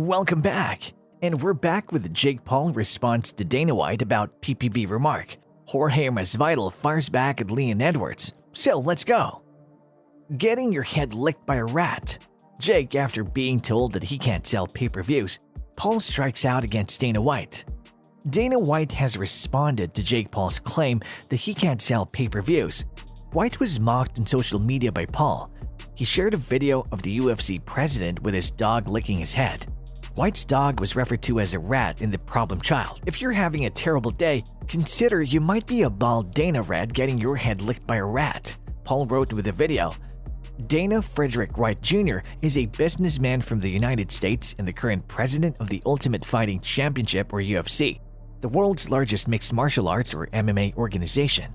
Welcome back, and we're back with Jake Paul response to Dana White about PPV Remark. Jorge Masvidal fires back at Leon Edwards, so let's go. Getting your head licked by a rat. Jake, after being told that he can't sell pay-per-views, Paul strikes out against Dana White. Dana White has responded to Jake Paul's claim that he can't sell pay-per-views. White was mocked on social media by Paul. He shared a video of the UFC president with his dog licking his head. White's dog was referred to as a rat in the problem child. If you're having a terrible day, consider you might be a bald Dana rat getting your head licked by a rat, Paul wrote with the video. Dana Frederick White Jr. is a businessman from the United States and the current president of the Ultimate Fighting Championship or UFC, the world's largest mixed martial arts or MMA organization.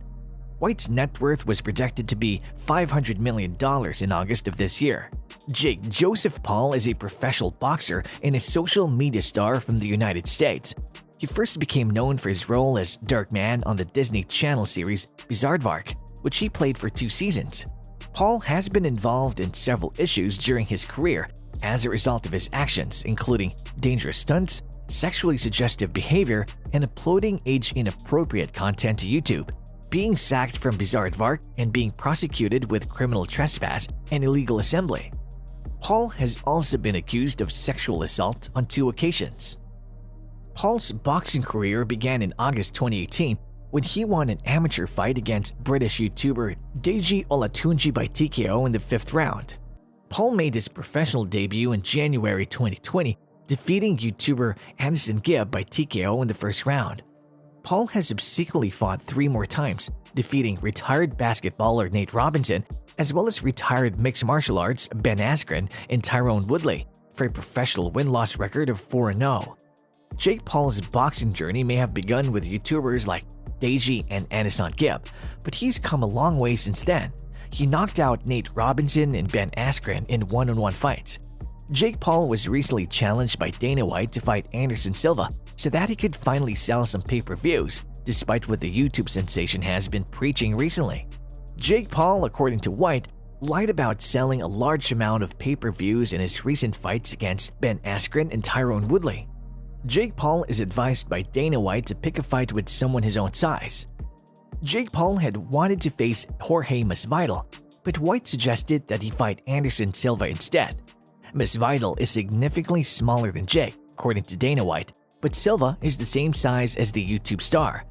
White's net worth was projected to be $500 million in August of this year. Jake Joseph Paul is a professional boxer and a social media star from the United States. He first became known for his role as Dark Man on the Disney Channel series Bizaardvark, which he played for 2 seasons. Paul has been involved in several issues during his career as a result of his actions, including dangerous stunts, sexually suggestive behavior, and uploading age-inappropriate content to YouTube, being sacked from Bizaardvark, and being prosecuted with criminal trespass and illegal assembly. Paul has also been accused of sexual assault on 2 occasions. Paul's boxing career began in August 2018 when he won an amateur fight against British YouTuber Deji Olatunji by TKO in the 5th round. Paul made his professional debut in January 2020, defeating YouTuber Anderson Gibb by TKO in the 1st round. Paul has subsequently fought 3 more times, defeating retired basketballer Nate Robinson, as well as retired mixed martial arts Ben Askren and Tyrone Woodley, for a professional win-loss record of 4-0. Jake Paul's boxing journey may have begun with YouTubers like Deji and Anderson Gibb, but he's come a long way since then. He knocked out Nate Robinson and Ben Askren in one-on-one fights. Jake Paul was recently challenged by Dana White to fight Anderson Silva so that he could finally sell some pay-per-views, despite what the YouTube sensation has been preaching recently. Jake Paul, according to White, lied about selling a large amount of pay-per-views in his recent fights against Ben Askren and Tyrone Woodley. Jake Paul is advised by Dana White to pick a fight with someone his own size. Jake Paul had wanted to face Jorge Masvidal, but White suggested that he fight Anderson Silva instead. Masvidal is significantly smaller than Jake, according to Dana White, but Silva is the same size as the YouTube star.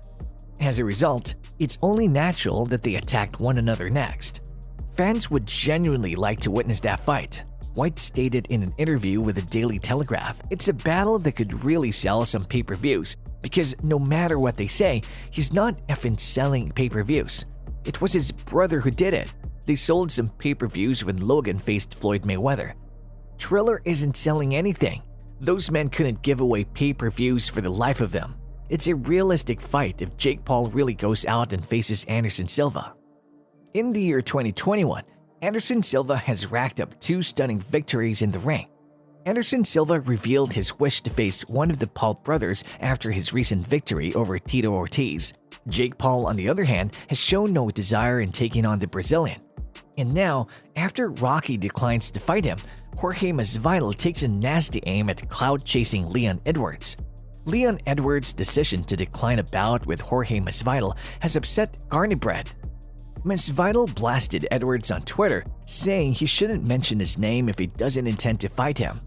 As a result, it's only natural that they attacked one another next. Fans would genuinely like to witness that fight, White stated in an interview with the Daily Telegraph. It's a battle that could really sell some pay-per-views, because no matter what they say, he's not effing selling pay-per-views. It was his brother who did it. They sold some pay-per-views when Logan faced Floyd Mayweather. Triller isn't selling anything. Those men couldn't give away pay-per-views for the life of them. It's a realistic fight if Jake Paul really goes out and faces Anderson Silva. In the year 2021, Anderson Silva has racked up 2 stunning victories in the ring. Anderson Silva revealed his wish to face one of the Paul brothers after his recent victory over Tito Ortiz. Jake Paul, on the other hand, has shown no desire in taking on the Brazilian. And now, after Rocky declines to fight him, Jorge Masvidal takes a nasty aim at cloud-chasing Leon Edwards. Leon Edwards' decision to decline a bout with Jorge Masvidal has upset Garnibred. Masvidal blasted Edwards on Twitter, saying he shouldn't mention his name if he doesn't intend to fight him.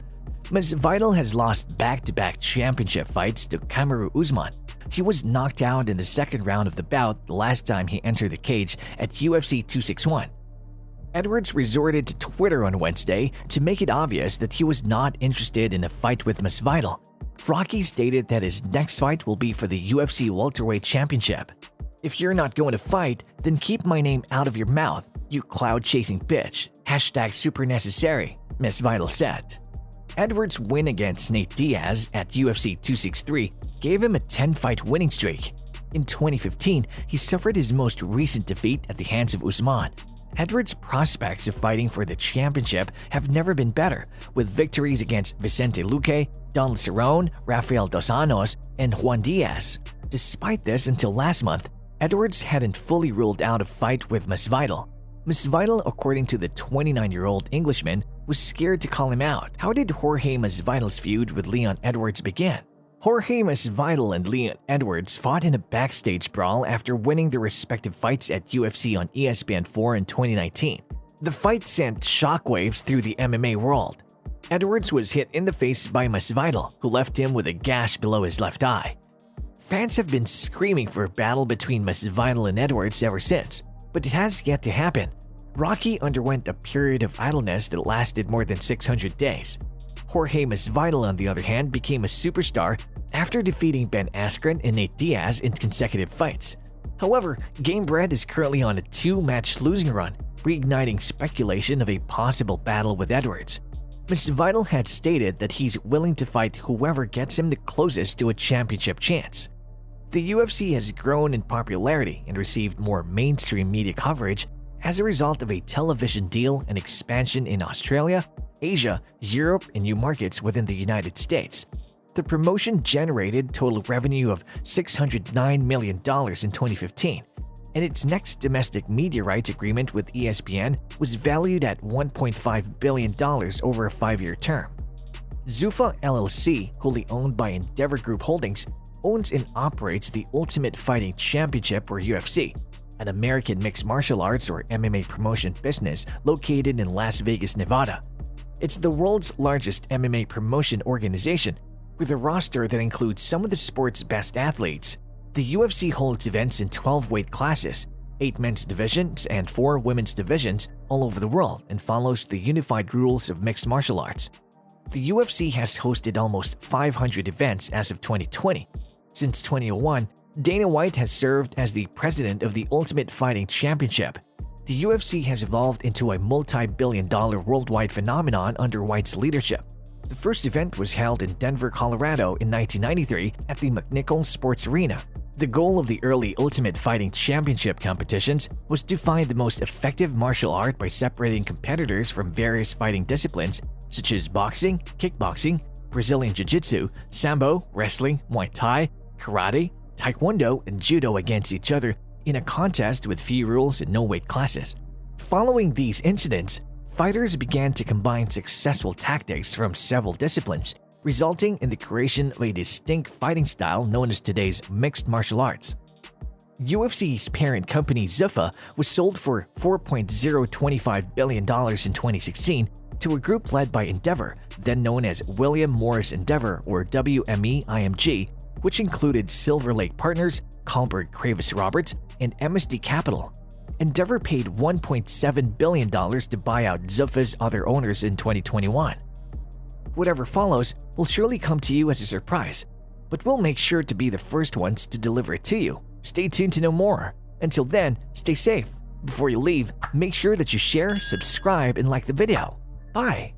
Masvidal has lost back-to-back championship fights to Kamaru Usman. He was knocked out in the 2nd round of the bout the last time he entered the cage at UFC 261. Edwards resorted to Twitter on Wednesday to make it obvious that he was not interested in a fight with Masvidal. Rocky stated that his next fight will be for the UFC Welterweight Championship. "If you're not going to fight, then keep my name out of your mouth, you cloud-chasing bitch. #super necessary," Masvidal said. Edwards' win against Nate Diaz at UFC 263 gave him a 10-fight winning streak. In 2015, he suffered his most recent defeat at the hands of Usman. Edwards' prospects of fighting for the championship have never been better, with victories against Vicente Luque, Donald Cerrone, Rafael Dos Anjos, and Juan Diaz. Despite this, until last month, Edwards hadn't fully ruled out a fight with Masvidal. Masvidal, according to the 29-year-old Englishman, was scared to call him out. How did Jorge Masvidal's feud with Leon Edwards begin? Jorge Masvidal and Leon Edwards fought in a backstage brawl after winning their respective fights at UFC on ESPN4 in 2019. The fight sent shockwaves through the MMA world. Edwards was hit in the face by Masvidal, who left him with a gash below his left eye. Fans have been screaming for a battle between Masvidal and Edwards ever since, but it has yet to happen. Rocky underwent a period of idleness that lasted more than 600 days. Jorge Masvidal, on the other hand, became a superstar after defeating Ben Askren and Nate Diaz in consecutive fights. However, Gamebred is currently on a 2-match losing run, reigniting speculation of a possible battle with Edwards. Masvidal had stated that he's willing to fight whoever gets him the closest to a championship chance. The UFC has grown in popularity and received more mainstream media coverage as a result of a television deal and expansion in Australia, Asia, Europe, and new markets within the United States. The promotion generated total revenue of $609 million in 2015, and its next domestic media rights agreement with ESPN was valued at $1.5 billion over a 5-year term. Zuffa LLC, wholly owned by Endeavor Group Holdings, owns and operates the Ultimate Fighting Championship or UFC, an American mixed martial arts or MMA promotion business located in Las Vegas, Nevada. It's the world's largest MMA promotion organization, with a roster that includes some of the sport's best athletes. The UFC holds events in 12 weight classes, 8 men's divisions and 4 women's divisions all over the world, and follows the unified rules of mixed martial arts. The UFC has hosted almost 500 events as of 2020. Since 2001, Dana White has served as the president of the Ultimate Fighting Championship. The UFC has evolved into a multi-billion-dollar worldwide phenomenon under White's leadership. The first event was held in Denver, Colorado in 1993 at the McNichols Sports Arena. The goal of the early Ultimate Fighting Championship competitions was to find the most effective martial art by separating competitors from various fighting disciplines such as boxing, kickboxing, Brazilian Jiu-Jitsu, Sambo, wrestling, Muay Thai, karate, taekwondo, and judo against each other in a contest with few rules and no weight classes. Following these incidents, fighters began to combine successful tactics from several disciplines, resulting in the creation of a distinct fighting style known as today's mixed martial arts. UFC's parent company Zuffa was sold for $4.025 billion in 2016 to a group led by Endeavor, then known as William Morris Endeavor or WME-IMG, which included Silver Lake Partners, Kohlberg Kravis Roberts, and MSD Capital. Endeavor paid $1.7 billion to buy out Zuffa's other owners in 2021. Whatever follows will surely come to you as a surprise, but we'll make sure to be the first ones to deliver it to you. Stay tuned to know more. Until then, stay safe. Before you leave, make sure that you share, subscribe, and like the video. Bye!